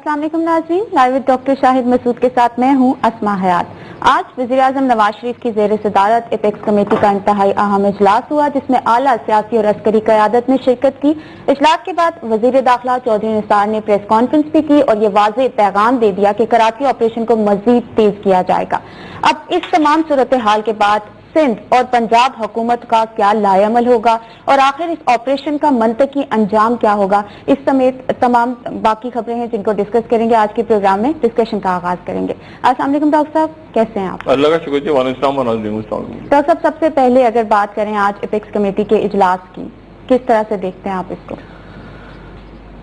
अस्सलाम वालेकुम नाज़रीन, लाइव डॉक्टर शाहिद मसूद के साथ मैं हूं अस्मा हयात। आज वज़ीर-ए-आज़म नवाज शरीफ की ज़ेर सदारत एपेक्स कमेटी का इंतहाई अहम इजलास हुआ, जिसमें आला सियासी और अस्करी क़यादत ने शिरकत की। इजलास के बाद वज़ीर दाखिला चौधरी निसार ने प्रेस कॉन्फ्रेंस भी की और ये वाज़ेह पैगाम दे दिया कि कराची ऑपरेशन को मज़ीद तेज किया जाएगा। अब इस तमाम सूरत हाल के बाद सिंध और पंजाब हुकूमत का क्या लाएअमल होगा और आखिर इस ऑपरेशन का मंतकी अंजाम क्या होगा, इस समेत तमाम बाकी खबरें हैं जिनको डिस्कस करेंगे आज के प्रोग्राम में। डिस्कशन का आगाज करेंगे। अस्सलाम वालेकुम डॉक्टर साहब, कैसे हैं आप? अल्लाह का शुक्र। डॉक्टर साहब, सबसे पहले अगर बात करें आज एपेक्स कमेटी के इजलास की, किस तरह से देखते हैं आप इसको?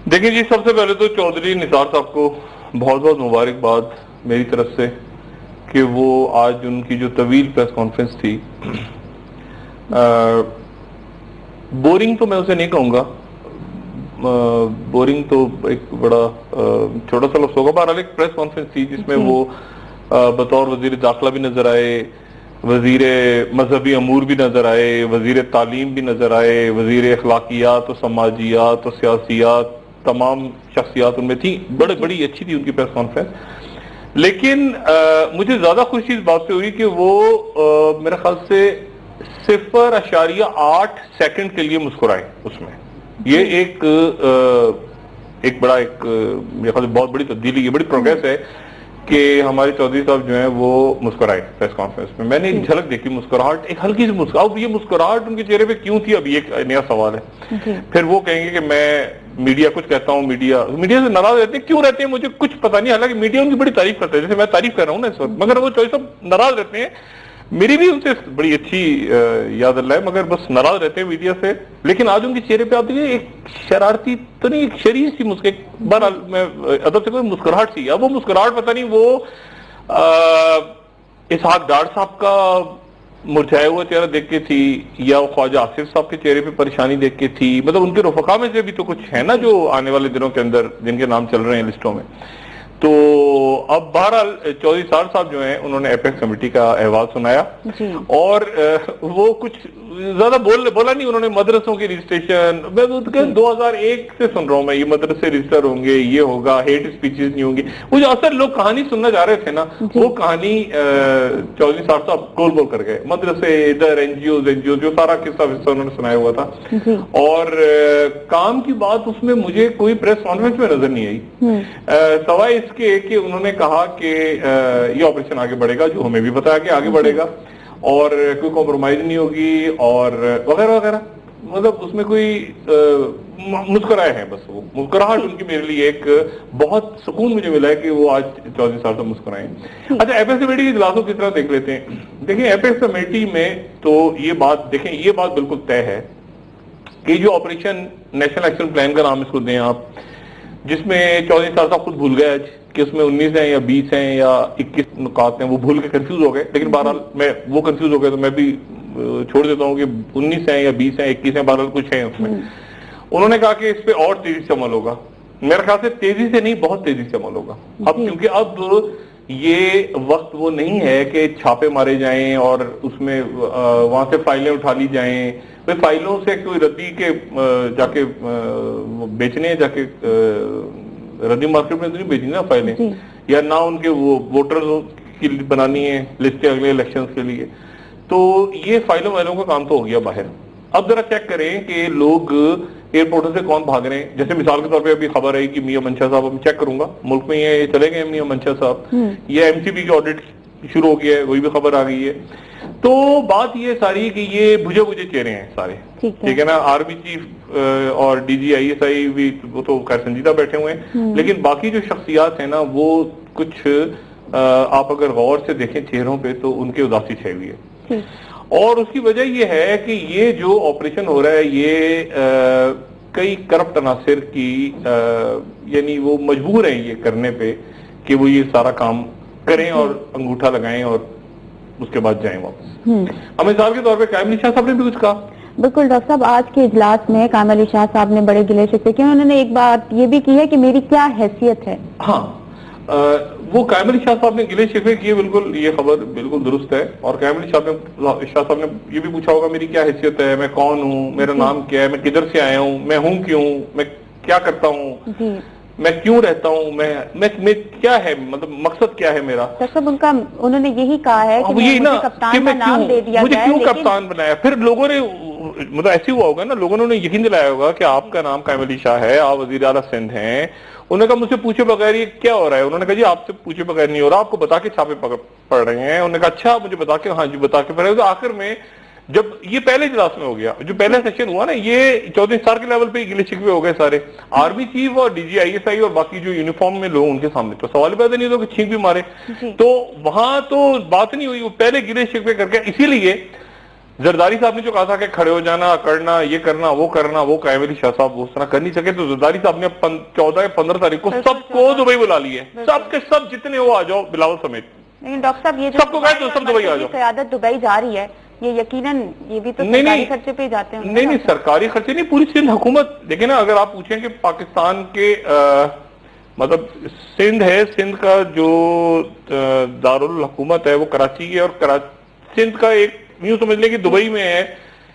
देखिए जी, सबसे पहले तो चौधरी निसार साहब को बहुत बहुत मुबारकबाद मेरी तरफ से कि वो आज उनकी जो तवील प्रेस कॉन्फ्रेंस थी, बोरिंग तो मैं उसे नहीं कहूँगा, बोरिंग तो एक बड़ा छोटा सा लफ्ज़ होगा। बहरहाल एक प्रेस कॉन्फ्रेंस थी जिसमें वो बतौर वज़ीर दाखिला भी नजर आए, वज़ीर मजहबी अमूर भी नजर आए, वज़ीर तालीम भी नजर आए, वज़ीर अखलाकियात और समाजियात और सियासियात, तमाम शख्सियात उनमें थी। बड़ी अच्छी थी उनकी प्रेस कॉन्फ्रेंस। लेकिन मुझे ज्यादा खुशी इस बात से हुई कि वो मेरे ख्याल से 0.8 सेकंड के लिए मुस्कुराए उसमें। ये एक बड़ा मेरे ख्याल से बहुत बड़ी तब्दीली, ये बड़ी प्रोग्रेस है कि हमारे चौधरी साहब जो हैं वो मुस्कुराए प्रेस कॉन्फ्रेंस में। मैंने एक झलक देखी, मुस्कुराहट, एक हल्की सी मुस्कुराहट। ये मुस्कुराहट उनके चेहरे पे क्यों थी, अभी एक नया सवाल है। फिर वो कहेंगे कि मैं मीडिया कुछ कहता हूँ, मीडिया से नाराज रहते हैं। क्यों रहते हैं मुझे कुछ पता नहीं, हालांकि मीडिया उनकी बड़ी तारीफ करता है, जैसे मैं तारीफ कर रहा हूँ ना इस वक्त, मगर वो चौधरी साहब नाराज रहते हैं। मेरी भी उनसे बड़ी अच्छी याद अल्लाह है, मगर बस नाराज रहते हैं मीडिया से। लेकिन आज उनके चेहरे पे आप देखिए एक शरारती तो नहीं, एक शरीर सी बहरहाल मैं अदब से कोई मुस्कुराहट सी। अब वो मुस्कुराहट पता नहीं वो इसहाक डार साहब का मुरझाया हुआ चेहरा देख के थी या ख्वाजा आसिफ साहब के चेहरे पे परेशानी देख के थी। मतलब उनके रफका में से भी तो कुछ है ना जो आने वाले दिनों के अंदर जिनके नाम चल रहे हैं लिस्टों में। तो अब बहरहाल चौधरी साहब जो हैं उन्होंने एपेक्स कमेटी का अहवाल सुनाया और वो कुछ ज्यादा बोला नहीं। उन्होंने मदरसों के रजिस्ट्रेशन, मैं 2001 से सुन रहा हूँ मैं, ये मदरसे रजिस्टर होंगे, ये होगा, हेट स्पीचेस नहीं होंगी। वो जो असल लोग कहानी सुनना जा रहे थे ना, वो कहानी चौधरी साहब गोल कर गए। मदरसे इधर, एनजीओ जो सारा किस्सा उन्होंने सुनाया हुआ था। और काम की बात उसमें मुझे कोई प्रेस कॉन्फ्रेंस में नजर नहीं आई, सवाए इसके कि उन्होंने कहा कि ये ऑपरेशन आगे बढ़ेगा, जो हमें भी बताया कि आगे बढ़ेगा और कोई कॉम्प्रोमाइज नहीं होगी और वगैरह वगैरह। मतलब उसमें कोई मुस्कुराए हैं, बस वो मुस्कुराहट उनकी मेरे लिए एक बहुत सुकून मुझे मिला है कि वो आज चौधरी साहब से मुस्कुराए। अच्छा, एपेक्स कमेटी के इजलासों की तरह देख लेते हैं। देखिए एपेक्स कमेटी में तो ये बात बिल्कुल तय है कि जो ऑपरेशन नेशनल एक्शन प्लान का नाम इसको दें आप, जिसमें चौधरी साहब खुद भूल गए आज कि उसमें 19 हैं या 20 हैं या 21 नुकात हैं, वो भूल के कंफ्यूज हो गए। लेकिन बहरहाल वो कंफ्यूज हो गए तो मैं भी छोड़ देता हूँ कि 19 हैं या 20 हैं, 21 हैं, बहरहाल कुछ है उसमें। उन्होंने कहा कि इस पे और तेजी से अमल होगा। मेरे ख्याल से तेजी से नहीं, बहुत तेजी से अमल होगा अब, क्योंकि अब ये वक्त वो नहीं है कि छापे मारे जाएं और उसमें वहां से फाइलें उठा ली जाएं। तो फाइलों से कोई रद्दी के जाके बेचने, जाके रद्दी मार्केट में तो नहीं बेचनी ना फाइलें, या ना उनके वो वोटर्स की बनानी है लिस्टें अगले इलेक्शंस के लिए। तो ये फाइलों वालों का काम तो हो गया बाहर। अब जरा चेक करें कि लोग एयरपोर्टों से कौन भाग रहे हैं। जैसे मिसाल के तौर पे अभी खबर आई कि मियां मंशा साहब, अब चेक करूंगा मुल्क में ये चले गए मियां मंशा साहब, ये एमसीबी के ऑडिट शुरू हो गया है, वही भी खबर आ गई है। तो बात ये सारी कि ये बुझे चेहरे हैं सारे, ठीक है ना। आर्मी चीफ और डीजी ISI भी वो तो खैर संजीदा बैठे हुए हैं, लेकिन बाकी जो शख्सियात है ना वो कुछ आप अगर गौर से देखें चेहरों पे तो उनकी उदासी छाई हुई है। और उसकी वजह ये है कि ये जो ऑपरेशन हो रहा है ये कई करप्ट अनासिर की यानी वो मजबूर हैं ये करने पे कि वो ये सारा काम करें और अंगूठा लगाएं और उसके बाद जाएं वापस। अब मिसाल के तौर पे कायम अली शाह साहब ने भी कुछ कहा। बिल्कुल डॉक्टर साहब, आज के इजलास में कायम अली शाह साहब ने बड़े गिले शिकवे किए। उन्होंने एक बात ये भी की है कि मेरी क्या हैसियत है। हाँ, वो कायम अली शाह साहब ने गिले शिकवे किए, बिल्कुल ये खबर बिल्कुल दुरुस्त है। और कायम अली शाह साहब ने ये भी पूछा होगा मेरी क्या हैसियत है, मैं कौन हूँ, मेरा नाम क्या है, मैं किधर से आया हूँ, मैं हूँ क्यों, मैं क्या करता हूँ, میں کیوں رہتا ہوں, میں کیا ہے, مطلب مقصد کیا ہے میرا. صاحب انہوں نے یہی کہا ہے کہ مجھے کپتان کا نام دے دیا مجھے گیا کیوں کپتان بنایا. پھر لوگوں نے, مطلب ایسے ہوا ہوگا نا, لوگوں نے یقین دلایا ہوگا کہ آپ کا نام قائم علی شاہ ہے, آپ وزیر اعلیٰ سندھ ہیں. انہوں نے کہا مجھ سے پوچھے بغیر یہ کیا ہو رہا ہے. انہوں نے کہا جی آپ سے پوچھے بغیر نہیں ہو رہا, آپ کو بتا کے چھاپے پڑ رہے ہیں. انہوں نے کہا اچھا مجھے بتا کے, ہاں جی بتا کے پڑ رہے. تو آخر میں جب یہ پہلے اجلاس میں ہو گیا, جو پہلا سیشن ہوا نا, یہ 14 اسٹار کے لیول پہ گلے شکوے ہو گئے سارے, آرمی چیف اور D G I S I اور باقی جو یونیفارم میں لوگ ان کے سامنے, تو سوال پیدا نہیں ہوتا کہ چھینک بھی مارے. تو وہاں تو بات نہیں ہوئی, وہ پہلے گلے شکوے کر کے. اسی لیے زرداری صاحب نے جو کہا تھا کہ کھڑے ہو جانا, کرنا, یہ کرنا, وہ قائم علی شاہ صاحب اس طرح کر نہیں سکے, تو زرداری صاحب نے 14 یا 15 تاریخ کو سب کو دبئی بلا لیے, سب کے سب جتنے وہ آ جاؤ, بلاول سمیت. لیکن ڈاکٹر صاحب یہ سب کو کہے تو سب دبئی آ جاؤ. قیادت دبئی جا رہی ہے, یہ یقیناً یہ بھی تو سرکاری خرچے پہ جاتے ہیں. نہیں سرکاری خرچے نہیں, پوری سندھ حکومت. دیکھیں نا, اگر آپ پوچھیں کہ پاکستان کے مطلب سندھ ہے, سندھ کا جو دارالحکومت ہے وہ کراچی ہے, اور سندھ کا ایک یوں سمجھ لیں کہ دبئی میں ہے,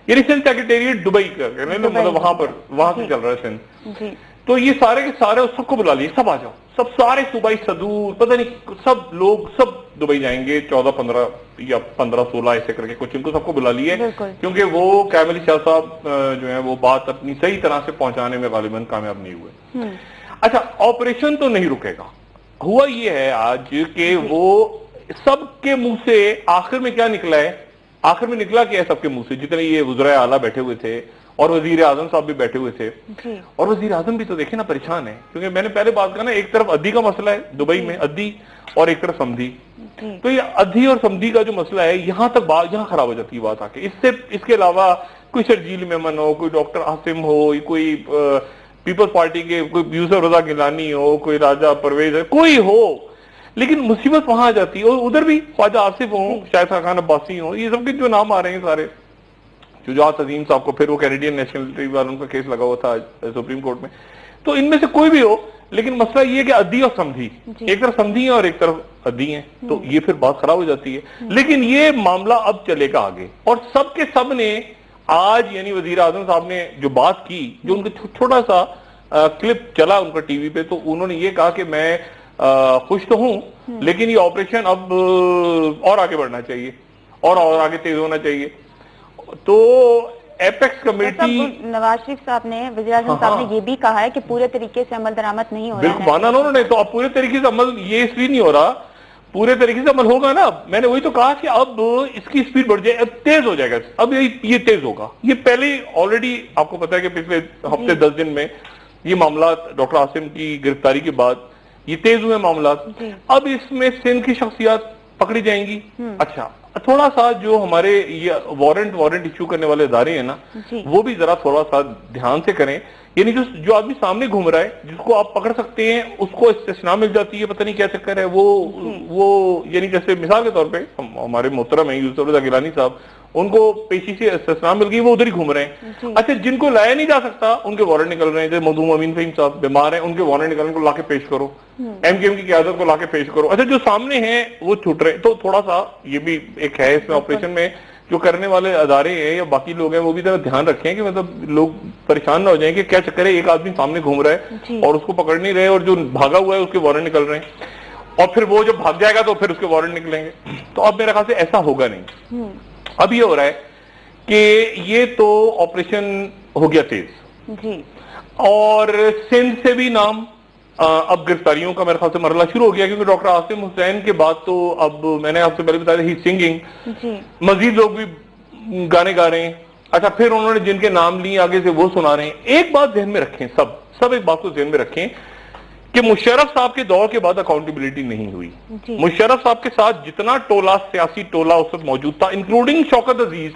یعنی سندھ سیکریٹریٹ دبئی کا, مطلب وہاں سے چل رہا ہے سندھ. تو یہ سارے کے سارے سب کو بلا لیے, سب آ جاؤ, سب سارے صوبائی صدور پتہ نہیں سب لوگ سب دبئی جائیں گے, 14 15 یا 15 16 ایسے کر کے کچھ, ان کو سب کو بلا لیے, کیونکہ وہ قائم علی شاہ صاحب جو ہیں وہ بات اپنی صحیح طرح سے پہنچانے میں غالباً کامیاب نہیں ہوئے. اچھا, آپریشن تو نہیں رکے گا. ہوا یہ ہے آج کہ وہ سب کے منہ سے آخر میں کیا نکلا ہے, آخر میں نکلا کیا ہے سب کے منہ سے, جتنے یہ وزرائے اعلیٰ بیٹھے ہوئے تھے اور وزیر اعظم صاحب بھی بیٹھے ہوئے تھے, اور وزیر اعظم بھی تو دیکھیں نا پریشان ہے, کیونکہ میں نے پہلے بات کہا نا, ایک طرف ادھی کا مسئلہ ہے دبئی میں, ادھی, اور ایک طرف سمدھی. تو یہ ادھی اور سمدھی کا جو مسئلہ ہے, یہاں تک بات یہاں خراب ہو جاتی ہے بات آ کے. اس کے علاوہ کوئی شرجیل میمن ہو, کوئی ڈاکٹر عاصم ہو, کوئی پیپلز پارٹی کے کوئی یوسف رضا گیلانی ہو, کوئی راجہ پرویز ہے, کوئی ہو, لیکن مصیبت وہاں آ جاتی ہے. اور ادھر بھی خواجہ آصف ہوں, شاہد خان عباسی ہوں, یہ سب کے جو نام آ رہے ہیں سارے, شجاعت عظیم صاحب کو پھر وہ کینیڈین نیشنلٹی والوں کا کیس لگا ہوا تھا سپریم کورٹ میں. تو ان میں سے کوئی بھی ہو, لیکن مسئلہ یہ ہے کہ ادھی اور سمدھی, ایک طرف سمدھی ہیں اور ایک طرف ادھی ہیں, تو یہ پھر بات خراب ہو جاتی ہے. لیکن یہ معاملہ اب چلے گا آگے, اور سب کے سب نے آج, یعنی وزیر اعظم صاحب نے جو بات کی, جو ان کا چھوٹا سا کلپ چلا ان کا ٹی وی پہ, تو انہوں نے یہ کہا کہ میں خوش تو ہوں, لیکن یہ آپریشن اب اور آگے بڑھنا چاہیے, اور آگے تیز ہونا چاہیے. تو ایپیکس کمیٹی, نواز شریف صاحب نے, وزیر اعظم صاحب نے یہ بھی کہا ہے کہ پورے طریقے سے عمل درآمد نہیں ہو رہا ہے. بالکل مانا انہوں نے, تو اب پورے طریقے سے عمل یہ اس لیے نہیں ہو رہا, پورے طریقے سے عمل ہوگا نا. میں نے وہی تو کہا کہ اب اس کی سپیڈ بڑھ جائے, اب تیز ہو جائے گا, اب یہ تیز ہوگا. یہ پہلے آلریڈی آپ کو پتا ہے کہ پچھلے ہفتے 10 دن میں یہ معاملات ڈاکٹر عاصم کی گرفتاری کے بعد یہ تیز ہوئے معاملات. اب اس میں سندھ کی شخصیات پکڑی جائیں گی. اچھا, تھوڑا سا جو ہمارے یہ وارنٹ ایشو کرنے والے ادارے ہیں نا, وہ بھی ذرا تھوڑا سا دھیان سے کریں. یعنی جو آدمی سامنے گھوم رہا ہے, جس کو آپ پکڑ سکتے ہیں, اس کو استثناء مل جاتی ہے, پتہ نہیں کیا چکر ہے وہ یعنی جیسے مثال کے طور پہ ہمارے محترم ہیں یوسف رضا گیلانی صاحب, ان کو پیشی سے استثناء مل گئی, وہ ادھر ہی گھوم رہے ہیں. اچھا, جن کو لایا نہیں جا سکتا ان کے وارنٹ نکل رہے ہیں, جیسے مودود امین فہیم صاحب بیمار ہیں, ان کے وارنٹ نکلنے کو لا کے پیش کرو, ایم کیو ایم کی قیادت کو لا کے پیش کرو. اچھا, جو سامنے ہیں وہ چھوٹ رہے, تو تھوڑا سا یہ بھی ایک ہے اس میں آپریشن میں, جو کرنے والے ادارے ہیں یا باقی لوگ ہیں وہ بھی ذرا دھیان رکھیں کہ مطلب لوگ پریشان نہ ہو جائیں کہ کیا چکر ہے, ایک آدمی سامنے گھوم رہا ہے اور اس کو پکڑ نہیں رہے, اور جو بھاگا ہوا ہے اس کے وارنٹ نکل رہے ہیں, اور پھر وہ جب بھاگ جائے گا تو پھر اس کے وارنٹ نکلیں گے. تو اب میرے خیال سے ایسا ہوگا نہیں. اب یہ ہو رہا ہے کہ یہ تو آپریشن ہو گیا تیز, اور سندھ سے بھی نام اب گرفتاریوں کا میرے خیال سے مرحلہ شروع ہو گیا, کیونکہ ڈاکٹر عاصم حسین کے بعد تو اب میں نے آپ سے پہلے بتایا ہی سنگنگ, مزید لوگ بھی گانے گا رہے ہیں. اچھا, پھر انہوں نے جن کے نام لیے آگے سے وہ سنا رہے ہیں. ایک بات ذہن میں رکھیں, سب ایک بات کو ذہن میں رکھیں کہ مشرف صاحب کے دور کے بعد اکاؤنٹیبلٹی نہیں ہوئی. مشرف صاحب کے ساتھ جتنا سیاسی ٹولہ اس وقت موجود تھا, انکلوڈنگ شوکت عزیز,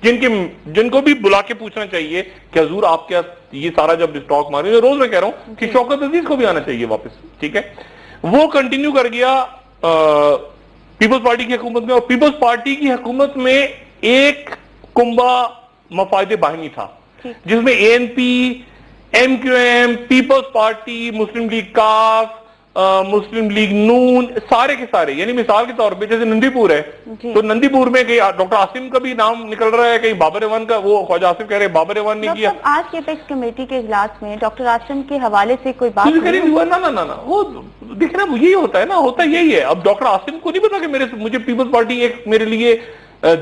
جن کو بھی بلا کے پوچھنا چاہیے کہ حضور آپ کیا یہ سارا جب اسٹاک مارے, روز میں کہہ رہا ہوں کہ شوکت عزیز کو بھی آنا چاہیے واپس, ٹھیک ہے, وہ کنٹینیو کر گیا پیپلز پارٹی کی حکومت میں. اور پیپلز پارٹی کی حکومت میں ایک کنبہ مفاد باہمی تھا, جس میں A N P, M Q M, Peoples Party, Muslim League کاف, मुस्लिम लीग नून सारे के सारे, यानी मिसाल के तौर पे जैसे नंदीपुर है, तो नंदीपुर में कहीं डॉक्टर आसिम का भी नाम निकल रहा है, कहीं बाबर एवान का, वो ख्वाजा आसिफ कह रहे हैं बाबर एवान ने किया। आज के एपेक्स कमेटी के इजलास में डॉक्टर आसिम के हवाले से कोई बात नहीं हुआ? ना वो देखिए ना, यही होता है ना, होता यही है। अब डॉक्टर आसिम को नहीं पता कि मुझे पीपल्स पार्टी एक मेरे लिए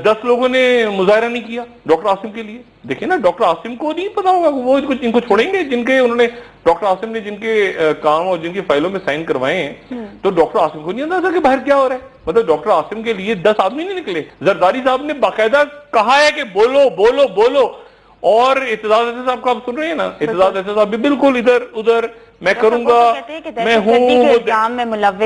10 लोगों ने मुजाहरा नहीं किया डॉक्टर आसिम के लिए। देखिए ना, डॉक्टर आसिम को नहीं पता होगा, वो इनको छोड़ेंगे जिनके उन्होंने डॉक्टर आसिम ने जिनके काम और जिनकी फाइलों में साइन करवाए हैं, तो डॉक्टर आसिम को नहीं अंदाजा कि बाहर क्या हो रहा है। मतलब डॉक्टर आसिम के लिए 10 आदमी नहीं निकले। जरदारी साहब ने बाकायदा कहा है कि बोलो बोलो बोलो, और इत्तेजाज ऐसे साहब को आप सुन रहे हैं ना, इत्तेजाज ऐसे साहब भी बिल्कुल इधर उधर मैं करूंगा, मैं हूँ,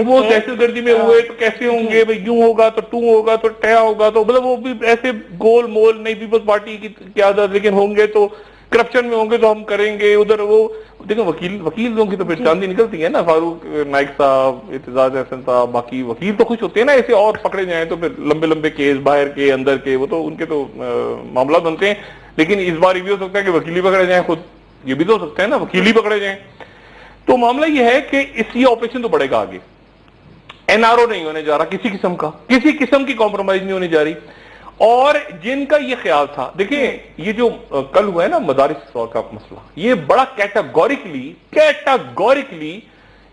वो दहशतगर्दी में हुए तो कैसे होंगे भाई, यूं होगा तो टू होगा तो टया होगा, तो मतलब वो भी ऐसे गोल मोल नहीं पीपल्स पार्टी की क्यादत, लेकिन होंगे तो करप्शन में होंगे तो हम करेंगे उधर। वो देखो वकीलों की तो फिर चांदी निकलती है ना, फारूक नाइक साहब, इत्तेजाज अहसन साहब, बाकी वकील तो खुश होते हैं ना ऐसे, और पकड़े जाए तो फिर लंबे लंबे केस बाहर के अंदर के, वो तो उनके तो मामला बनते हैं। लेकिन इस बार ये भी हो सकता है कि वकील ही पकड़े जाए, खुद ये भी तो हो सकता है ना, वकील ही पकड़े जाए। तो मामला ये है कि ये ऑपरेशन तो बढ़ेगा आगे, एनआरओ नहीं होने जा रहा किसी किस्म का, किसी किस्म की कॉम्प्रोमाइज नहीं होने जा रही। और जिनका ये ख्याल था, देखिए ये जो कल हुआ है ना मदारिस का मसला, ये बड़ा कैटेगोरिकली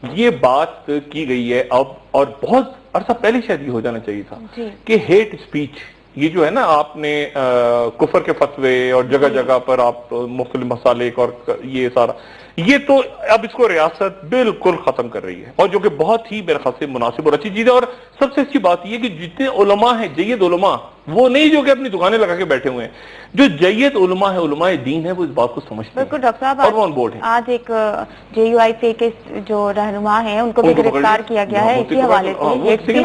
ये बात की गई है अब, और बहुत अरसा पहले शायद ये हो जाना चाहिए था कि हेट स्पीच, ये जो है ना, आपने कुफर के फतवे और जगह जगह पर आप मुख्तलिफ मसालिक और ये सारा, ये तो अब इसको रियासत बिल्कुल खत्म कर रही है, और जो कि बहुत ही मेरे ख्याल से मुनासिब और अच्छी चीज है। और सबसे अच्छी बात यह कि जितने उलमा हैं, जय्यद उलमा, वो नहीं जो कि अपनी दुकानें लगा के बैठे हुए हैं, जो जय्यद उलमा है, उलमाए दीन है, वो इस बात को समझते हैं। डॉक्टर साहब, और वो ऑन बोर्ड है। आज एक JUIC के जो रहनुमा है उनको भी गिरफ्तार किया गया है इसी हवाले से।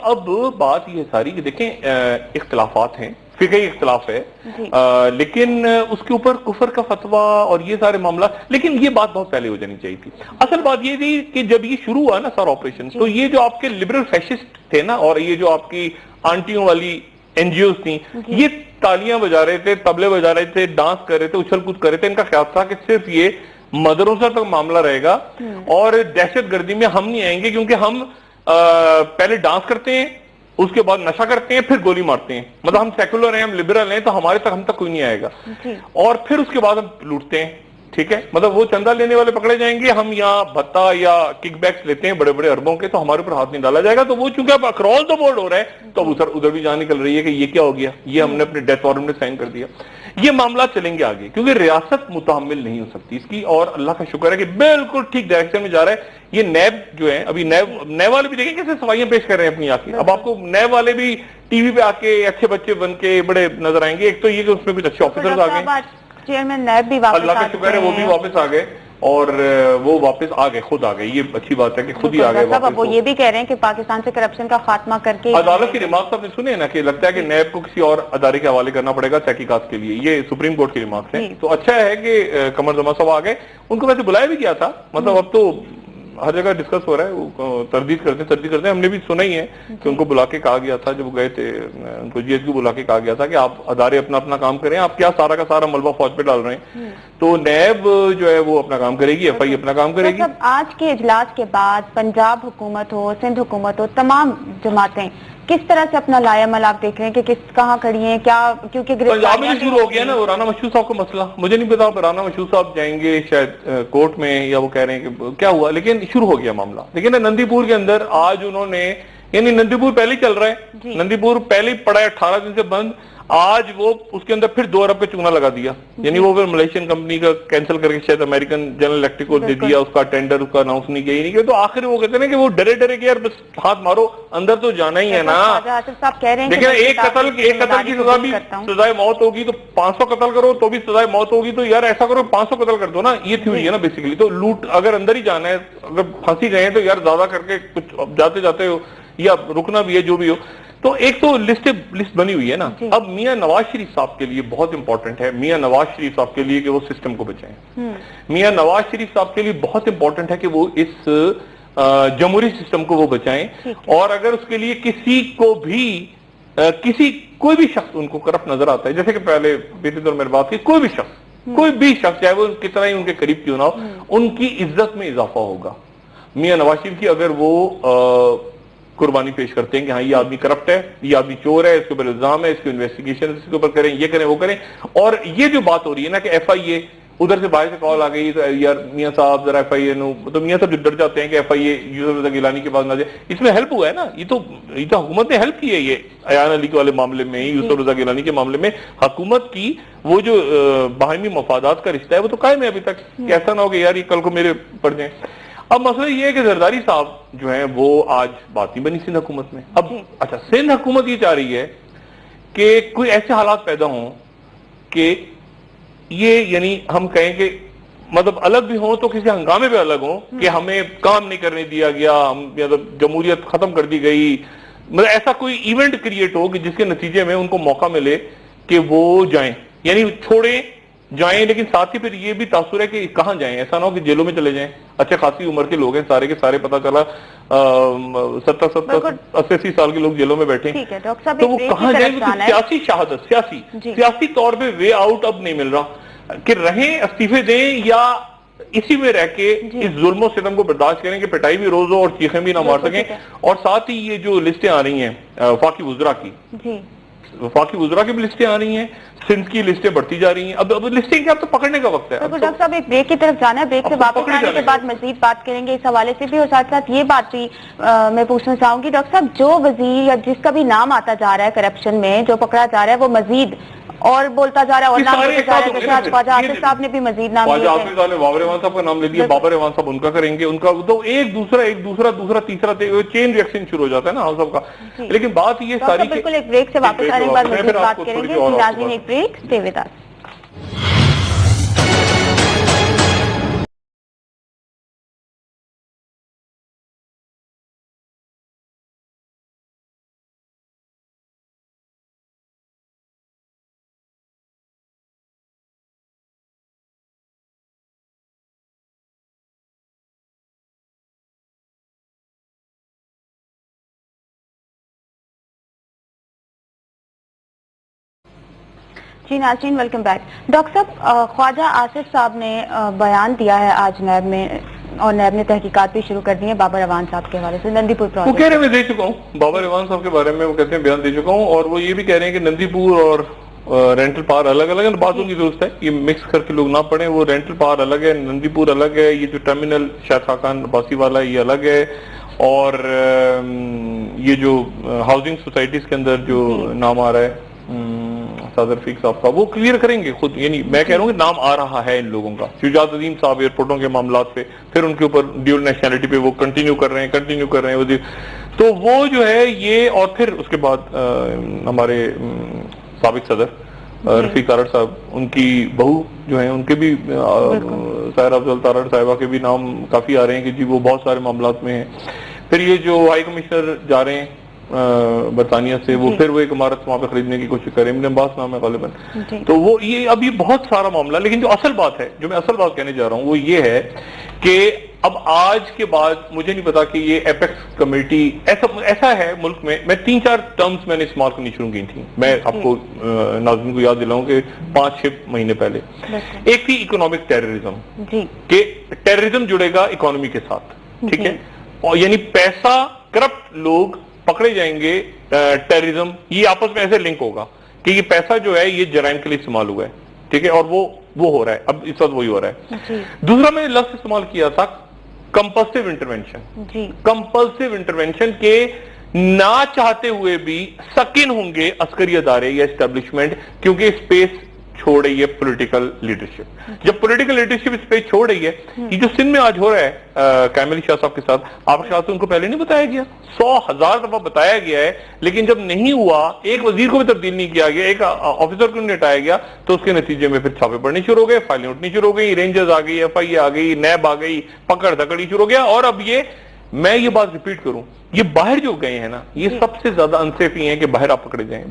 अब बात ये सारी कि देखें, इख्तिलाफात हैं, फिकही इख्तिलाफ है, लेकिन उसके ऊपर कुफर का फतवा और ये सारे मामला, लेकिन ये बात बहुत पहले हो जानी चाहिए थी। असल बात ये थी कि जब ये शुरू हुआ ना सारा ऑपरेशन, तो ये जो आपके लिबरल फैशिस्ट थे ना, और ये जो आपकी आंटियों वाली NGOs थी, ये तालियां बजा रहे थे, तबले बजा रहे थे, डांस कर रहे थे, उछल कूद कर रहे थे। इनका ख्याल था कि सिर्फ ये मदरसा तक मामला रहेगा और दहशत गर्दी में हम नहीं आएंगे, क्योंकि हम पहले डांस करते हैं, उसके बाद नशा करते हैं, फिर गोली मारते हैं। मतलब हम सेकुलर हैं, हम लिबरल हैं, तो हम तक कोई नहीं आएगा, और फिर उसके बाद हम लूटते हैं। ठीक है, मतलब वो चंदा लेने वाले पकड़े जाएंगे, हम यहाँ भत्ता या किकबैक्स लेते हैं बड़े बड़े अरबों के, तो हमारे ऊपर हाथ नहीं डाला जाएगा। तो वो चूंकि अब अक्रॉस द बोर्ड हो रहा है, तो अब उधर भी जान निकल रही है कि ये क्या हो गया, ये हमने अपने डेथ वारंट में साइन कर दिया। ये मामला चलेंगे आगे, क्योंकि रियासत मुतहम्मिल नहीं हो सकती इसकी, और अल्लाह का शुक्र है कि बिल्कुल ठीक डायरेक्शन में जा रहा है। ये नैब जो है, अभी नैब वाले भी देखें कैसे सफाइयां पेश कर रहे हैं अपनी आके। अब आपको नैब वाले भी टीवी पे आके अच्छे बच्चे बन के बड़े नजर आएंगे। एक तो ये कि उसमें कुछ अच्छे ऑफिसर्स आ गए, चेयरमैन नैब भी वापस, अल्लाह का शुक्र है वो भी वापस आ गए, और वो वापस आ गए, खुद आ गए। ये अच्छी बात है कि खुद ही आ गए वापस। वो ये भी कह रहे हैं कि पाकिस्तान से करप्शन का खात्मा करके, अदालत की रिमार्क्स आपने सुने ना, कि लगता है कि नैब को किसी और अदारे के हवाले करना पड़ेगा तहकीकात के लिए। ये सुप्रीम कोर्ट की रिमार्क्स है। तो अच्छा है कि कमर जमा साहब आ गए, उनको वैसे बुलाया भी गया था, मतलब अब तो हर जगह डिस्कस हो रहा है, वो तरदीद करते हैं। हमने भी सुना ही है कि उनको बुला के कहा गया था, जब वो गए थे उनको GSQ बुला के कहा गया था कि आप अदारे अपना अपना काम करें, आप क्या सारा का सारा मलबा फौज पे डाल रहे हैं। तो नैब जो है वो अपना काम करेगी, FI अपना काम करेगी। तो आज के इजलास के बाद पंजाब हुकूमत हो, सिंध हुकूमत हो, तमाम जमातें किस तरह से अपना लायामल आप देख रहे हैं कि कहाँ खड़ी हैं, क्या, क्योंकि पंजाब में शुरू हो गया ना वो राना मशहूद साहब का मसला। मुझे नहीं पता राना मशहूद साहब जाएंगे शायद कोर्ट में, या वो कह रहे हैं कि क्या हुआ, लेकिन शुरू हो गया मामला। लेकिन नंदीपुर के अंदर आज उन्होंने, यानी नंदीपुर पहले चल रहा है, नंदीपुर पहले पड़ा है 18 दिन से बंद, आज वो उसके अंदर फिर 2 अरब का चूना लगा दिया। यानी वो फिर मलेशियन कंपनी का कैंसिल करके शायद अमेरिकन जनरल इलेक्ट्रिक को दे दिया, उसका टेंडर उसका अनाउंस नहीं किया, नहीं किया। तो आखिर वो कहते हैं कि वो डरे के यार बस हाथ मारो, अंदर तो जाना ही है ना। देखिए एक कत्ल की सजा भी सजाए मौत होगी, तो 500 कत्ल करो तो भी सजाए मौत होगी, तो यार ऐसा करो 500 कत्ल कर दो ना, ये थ्योरी है ना बेसिकली। तो लूट अगर अंदर ही जाना है, अगर फांसी गए तो यार ज्यादा करके कुछ जाते जाते हो या रुकना भी है, जो भी हो। तो एक तो लिस्ट बनी हुई है ना। अब मियां नवाज शरीफ साहब के लिए बहुत इंपॉर्टेंट है, मियां नवाज शरीफ साहब के लिए कि वो सिस्टम को बचाएं। मियां नवाज शरीफ साहब के लिए बहुत इंपॉर्टेंट है कि वो इस जमहूरी सिस्टम को वो बचाएं, और अगर उसके लिए किसी को भी कोई भी शख्स उनको करप्ट नजर आता है, जैसे कि पहले बेटे दौर मेरे बात की, कोई भी शख्स चाहे वो कितना ही उनके करीब क्यों ना हो, उनकी इज्जत में इजाफा होगा। میاں نواز شریف کی اگر وہ قربانی پیش کرتے ہیں کہ ہاں یہ آدمی کرپٹ ہے، یہ آدمی چور ہے، اس کے اوپر الزام ہے، اس کی انویسٹیگیشن اس کے اوپر کریں، یہ کریں وہ کریں. اور یہ جو بات ہو رہی ہے نا کہ ایف آئی اے ادھر سے باہر سے کال آ گئی تو یار میاں صاحب ذرا ایف آئی اے نو، تو میاں صاحب جو ڈر جاتے ہیں کہ ایف آئی اے یوسف رضا گیلانی کے پاس نہ جائے. اس میں ہیلپ ہوا ہے نا، یہ تو حکومت نے ہیلپ کی ہے. یہ ایان علی والے معاملے میں، یوسف رضا گیلانی کے معاملے میں حکومت کی وہ جو باہمی مفادات کا رشتہ ہے وہ تو قائم ہے ابھی تک. ایسا نہ ہو کہ یار یہ کل کو میرے پڑ جائیں. اب مسئلہ یہ ہے کہ زرداری صاحب جو ہیں وہ آج بات نہیں بنی سندھ حکومت میں. اب اچھا سندھ حکومت یہ چاہ رہی ہے کہ کوئی ایسے حالات پیدا ہوں کہ یہ یعنی ہم کہیں کہ مطلب الگ بھی ہوں تو کسی ہنگامے پہ الگ ہوں کہ ہمیں کام نہیں کرنے دیا گیا، مطلب جمہوریت ختم کر دی گئی، مطلب ایسا کوئی ایونٹ کریٹ ہو کہ جس کے نتیجے میں ان کو موقع ملے کہ وہ جائیں، یعنی چھوڑیں جائیں، لیکن ساتھ ہی پھر یہ بھی تاثر ہے کہ کہاں جائیں. ایسا نہ ہو کہ جیلوں میں چلے جائیں. اچھا خاصی عمر کے لوگ ہیں سارے کے سارے، پتہ چلا 70-80 سال کے لوگ جیلوں میں بیٹھے ہیں، تو وہ کہاں جائیں؟ سیاسی شہادت، سیاسی طور پہ وے آؤٹ اب نہیں مل رہا کہ رہیں استعفے دیں یا اسی میں رہ کے اس ظلم و ستم کو برداشت کریں کہ پٹائی بھی روز ہو اور چیخیں بھی نہ مار سکیں. اور ساتھ ہی یہ جو لسٹیں آ رہی ہیں وفاقی وزراء کی، وفاقی وزراء کی بھی لسٹیں آ رہی ہیں، سندھ کی لسٹیں بڑھتی جا رہی ہیں. اب لسٹیں کیا، اب تو پکڑنے کا وقت ہے. ڈاکٹر صاحب ایک بریک کی طرف جانا ہے، بریک سے واپس آنے کے بعد مزید بات کریں گے اس حوالے سے بھی، اور ساتھ ساتھ یہ بات بھی میں پوچھنا چاہوں گی ڈاکٹر صاحب، جو وزیر یا جس کا بھی نام آتا جا رہا ہے کرپشن میں جو پکڑا جا رہا ہے وہ مزید اور بولتا جا رہا ہے اور نام بولتا جا رہا ہے. جیسے آج خواجہ آصف صاحب نے بھی مزید نام خواجہ آصف صاحب نے بابر اعوان صاحب کا نام لے لیا، بابر اعوان صاحب ان کا کریں گے، ان کا تو ایک دوسرا تیسرا چین ریئیکشن شروع ہو جاتا ہے نا ہم سب کا. لیکن بات یہ ساری بالکل ایک بریک سے واپس آنے کے بعد مزید بات کریں گے. ناظرین ایک بریک، اسٹے ود اس. جی ناظرین ویلکم بیک. ڈاکٹر صاحب خواجہ آصف صاحب نے بیان دیا ہے آج نیب میں، اور نیب نے تحقیقات بھی شروع کر دی ہیں بابر اعوان صاحب کے حوالے سے نندی پور پروجیکٹ. وہ کہہ رہے ہیں میں دے چکا ہوں بابر اعوان صاحب کے بارے میں، وہ کہتے ہیں بیان دے چکا ہوں، اور وہ یہ بھی کہہ رہے ہیں کہ نندی پور اور رینٹل پار الگ الگ ہیں. باتوں کی ضرورت ہے، یہ مکس کر کے لوگ نہ پڑھیں. وہ رینٹل پار الگ ہے، نندی پور الگ ہے، یہ جو ٹرمینل شاہد خاقان عباسی والا ہے یہ الگ ہے، اور یہ جو ہاؤسنگ سوسائٹیز کے اندر جو نام آ رہا ہے صادر رفیق صاحب کا، وہ کلیئر کریں گے خود. یعنی میں کہہ رہا ہوں کہ نام آ رہا ہے ان لوگوں کا. شجاعت عظیم صاحب ایئرپورٹوں کے معاملات پہ، پھر ان کے اوپر ڈیول نیشنلٹی پہ وہ کنٹینیو کر رہے ہیں تو وہ جو ہے یہ. اور پھر اس کے بعد ہمارے سابق صدر رفیق تارڑ صاحب، ان کی بہو جو ہیں ان کے بھی سائرہ افضل تارڑ صاحبہ کے بھی نام کافی آ رہے ہیں کہ جی وہ بہت سارے معاملات میں ہیں. پھر یہ جو ہائی کمشنر جا رہے ہیں برطانیہ سے، وہ پھر وہ ایک عمارت وہاں پہ خریدنے کی کوشش کریں، ابن عباس نام ہے غالباً. تو وہ یہ اب یہ بہت سارا معاملہ. لیکن جو اصل بات ہے، جو میں اصل بات کہنے جا رہا ہوں وہ یہ ہے کہ اب آج کے بعد مجھے نہیں پتا کہ یہ ایپیکس کمیٹی ایسا ہے ملک میں 3-4 ٹرمز میں نے استعمال کرنی شروع کی تھی. میں آپ کو ناظرین کو یاد دلاؤں کہ 5-6 مہینے پہلے. ایک تھی اکنامک ٹیررزم، کہ ٹیررزم جڑے گا اکانومی کے ساتھ، ٹھیک ہے، اور یعنی پیسہ کرپٹ لوگ پکڑے جائیں گے، ٹیررزم یہ آپس میں ایسے لنک ہوگا کہ یہ پیسہ جو ہے یہ جرائم کے لیے استعمال ہوا ہے، ٹھیک ہے، اور وہ ہو رہا ہے اب اس وقت وہی ہو رہا ہے. دوسرا میں نے لفظ استعمال کیا تھا کمپلسیو انٹرونشن کے نہ چاہتے ہوئے بھی سکن ہوں گے عسکری ادارے یا اسٹیبلشمنٹ، کیونکہ اسپیس چھوڑ رہی ہے پولیٹیکل لیڈرشپ. جب پولیٹیکل لیڈرشپ اسپیس چھوڑ رہی ہے، یہ جو سندھ میں آج ہو رہا ہے کامل شاہ صاحب کے ساتھ، آپ کے ساتھ ان کو پہلے نہیں بتایا گیا؟ 100,000 دفعہ بتایا گیا ہے، لیکن جب نہیں ہوا، ایک وزیر کو بھی تبدیل نہیں کیا گیا، ایک آفیسر کو نہیں ہٹایا گیا، تو اس کے نتیجے میں پھر چھاپے پڑنے شروع ہو گئے، فائلیں اٹھنی شروع ہو گئی، رینجرز آ گئی، ایف آئی اے آ گئی، نیب آ گئی، پکڑ دھکڑی شروع ہو گیا. اور اب میں یہ بات ریپیٹ کروں، یہ باہر جو گئے ہیں نا، یہ سب سے زیادہ انصیف ہی ہیں کہ باہر آپ پکڑے جائیں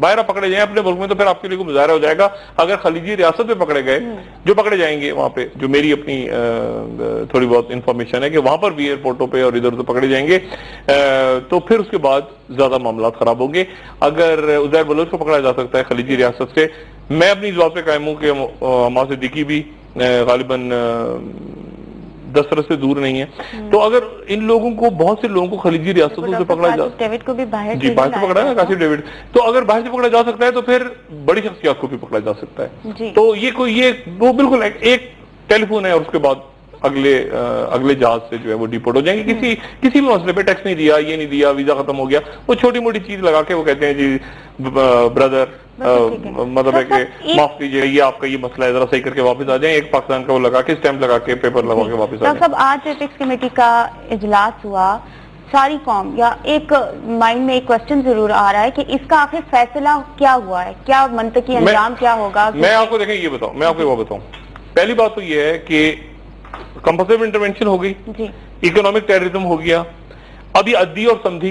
اپنے ملک میں، تو پھر آپ کے لیے کوئی مظاہرہ ہو جائے گا. اگر خلیجی ریاست میں پکڑے گئے، جو پکڑے جائیں گے وہاں پہ، جو میری اپنی تھوڑی بہت انفارمیشن ہے کہ وہاں پر بھی ایئرپورٹوں پہ اور ادھر ادھر پکڑے جائیں گے، تو پھر اس کے بعد زیادہ معاملات خراب ہوں گے. اگر عزیر بلوچ کو پکڑا جا سکتا ہے خلیجی ریاست سے، میں اپنی اس بات پہ قائم ہوں کہ حماس صدیقی بھی غالباً 10 से दूर नहीं है। तो अगर इन लोगों को, बहुत से लोगों को खलीजी रियासतों से पकड़ा जा, डेविड को भी बाहर जी बाहर से पकड़ा है ना, कासिम डेविड, तो अगर बाहर से पकड़ा जा सकता है तो फिर बड़ी शख्सियत को भी पकड़ा जा सकता है। तो ये वो बिल्कुल एक टेलीफोन है और उसके बाद अगले जहाज से जो है वो डिपोर्ट हो जाएंगे। किसी भी मसले पे टैक्स नहीं दिया, ये नहीं दिया, वीजा खत्म हो गया, वो छोटी मोटी चीज लगा के वो कहते हैं जी ब्रदर मतलब है कि माफ कीजिए, ये आपका ये मसला है, जरा सही करके वापस आ जाए। एक पाकिस्तान का वो लगा के स्टैंप लगा के पेपर लगा के वापस आ जाए। आज एपेक्स कमेटी का इजलास हुआ, सारी कौम या एक माइंड में एक क्वेश्चन जरूर आ रहा है कि इसका आखिर फैसला क्या हुआ है, क्या मंतकी अंजाम क्या होगा? मैं आपको देखें ये बताऊं, मैं आपको वो बताऊं, पहली बात तो ये है कि कंपल्सरी इंटरवेंशन हो गई, इकोनॉमिक टेररिज्म हो गया। अब ये अद्दी और समधी,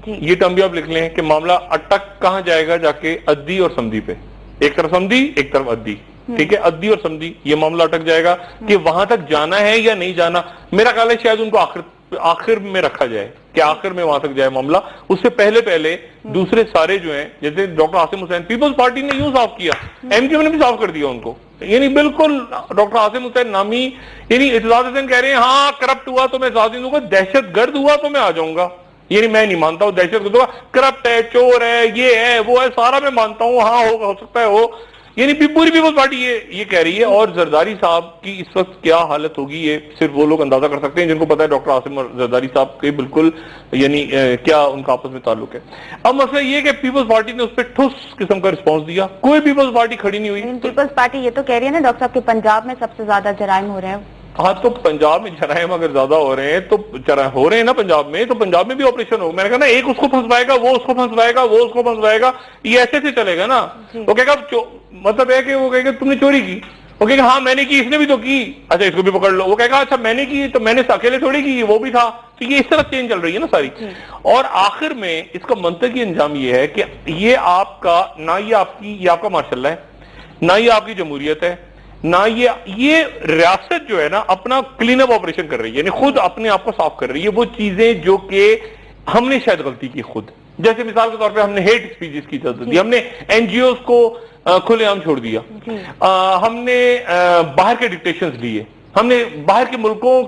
ये टर्म भी आप लिख लें कि मामला अटक कहां जाएगा, जाके अद्दी और समधी पे। एक तरफ समधी, एक तरफ अद्दी, ठीक है, अद्दी और समधी, ये मामला अटक जाएगा कि वहां तक जाना है या नहीं जाना। मेरा ख्याल है शायद उनको आखिर में रखा जाए कि आखिर में वहां तक जाए मामला। उससे पहले दूसरे सारे जो हैं, जैसे डॉक्टर आसिम हुसैन, पीपल्स पार्टी ने यूं साफ किया, एमक्यू ने भी साफ कर दिया उनको, यानी बिल्कुल डॉक्टर आसिम हुसैन नामी, यानी इतजाज हुसैन कह रहे हैं हाँ करप्ट हुआ तो मैं साथ दूंगा, दहशतगर्द हुआ तो मैं आ जाऊंगा, यानी मैं नहीं मानता हूं दहशतगर्द हुआ, करप्ट है, चोर है, ये है, वो है, सारा मैं मानता हूं, हाँ होगा, हो सकता है हो, यानी पूरी पीपल्स पार्टी ये कह रही है। और जरदारी साहब की इस वक्त क्या हालत होगी ये सिर्फ वो लोग अंदाजा कर सकते हैं जिनको पता है डॉक्टर आसिम और जरदारी साहब के बिल्कुल यानी क्या उनका आपस में ताल्लुक है। अब मसला ये कि पीपल्स पार्टी ने उस पर ठोस किस्म का रिस्पॉन्स दिया, कोई पीपल्स पार्टी खड़ी नहीं हुई। पीपल्स पार्टी ये तो कह रही है ना डॉक्टर साहब कि पंजाब में सबसे ज्यादा जराइम हो रहे हैं। हाँ, तो पंजाब में जराइम अगर ज्यादा हो रहे हैं तो हो रहे हैं ना पंजाब में, तो पंजाब में भी ऑपरेशन हो। मैंने कहा ना, एक उसको फंसवाएगा, वो उसको फंसवाएगा, वो उसको फंसवाएगा, ये ऐसे चलेगा ना। वो कहेगा मतलब है कि वो कहेगा तुमने चोरी की, वो कहेगा हाँ मैंने की, इसने भी तो की, अच्छा इसको भी पकड़ लो। वो कहेगा अच्छा मैंने की तो मैंने अकेले थोड़ी की, वो भी था। तो ये इस तरह चेंज चल रही है ना सारी। और आखिर में इसका मंतकी अंजाम ये है कि ये आपका ना, ये आपका मार्शल है, ना ये आपकी जमहूरियत है, ना ये रियासत जो है ना अपना क्लीन अप ऑपरेशन कर रही है, यानी खुद अपने आप को साफ कर रही है। वो चीजें जो कि हमने शायद गलती की खुद, जैसे मिसाल के तौर पे हमने हेट स्पीचेस की इजाजत दी, हमने एनजीओ को खुलेआम छोड़ दिया, हमने बाहर के डिक्टेशंस लिए, हमने बाहर के मुल्कों